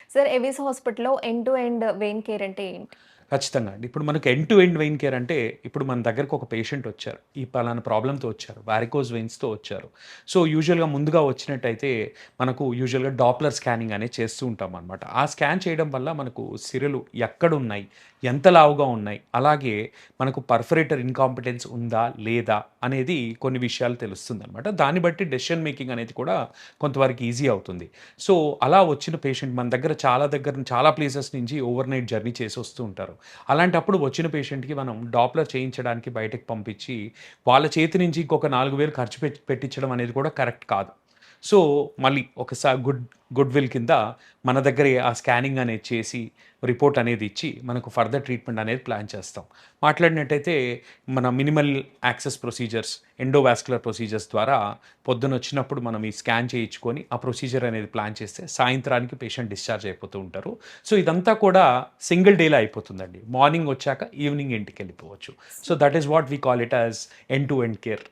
Sir Avis హాస్పిటల్‌లో end to end vein care అంటే ఏంటి? ఖచ్చితంగా అండి. ఇప్పుడు మనకు end to end vein care అంటే, ఇప్పుడు మన దగ్గరకు ఒక పేషెంట్ వచ్చారు. ఈ పలానా ప్రాబ్లమ్‌తో వచ్చారు. వారికోజ్ వెయిన్స్‌తో వచ్చారు. సో, యూజువల్‌గా ముందుగా వచ్చినట్టయితే మనకు యూజువల్‌గా డాప్లర్ స్కానింగ్ అనేది చేస్తూ ఉంటామనమాట. ఆ స్కాన్ చేయడం వల్ల మనకు సిరలు ఎక్కడున్నాయి, ఎంత లావుగా ఉన్నాయి, అలాగే మనకు పర్ఫరేటర్ ఇన్‌కాంపిటెన్స్ ఉందా, లేదా అనేది కొన్ని విషయాలు తెలుస్తుందనమాట. దాన్ని బట్టి డెసిషన్ మేకింగ్ అనేది కూడా కొంతవరకు ఈజీ అవుతుంది. సో, అలా వచ్చిన పేషెంట్ మన చాలా ప్లేసెస్ నుంచి ఓవర్‌నైట్ జర్నీ చేసి వస్తూ ఉంటారు. అలాంటప్పుడు వచ్చిన పేషెంట్‌కి మనం డాప్లర్ చేయించడానికి బయటకి పంపించి, వాళ్ళ చేతి నుంచి ఇంకొక 4000 ఖర్చు పెట్టించడం అనేది కూడా కరెక్ట్ కాదు. సో, మళ్ళీ గుడ్ విల్ కింద మన దగ్గరే ఆ స్కానింగ్ అనేది చేసి, రిపోర్ట్ అనేది ఇచ్చి, మనకు ఫర్దర్ ట్రీట్మెంట్ అనేది ప్లాన్ చేస్తాం. మాట్లాడినట్టయితే మన minimal access procedures, endovascular procedures ద్వారా పొద్దునొచ్చినప్పుడు మనం ఈ స్కాన్ చేయించుకొని, ఆ ప్రొసీజర్ అనేది ప్లాన్ చేస్తే సాయంత్రానికి పేషెంట్ డిశ్చార్జ్ అయిపోతూ ఉంటారు. సో, ఇదంతా కూడా సింగిల్ డేలో అయిపోతుందండి. మార్నింగ్ వచ్చాక ఈవినింగ్ ఇంటికెళ్ళిపోవచ్చు. So, that is what we call it as end to end care.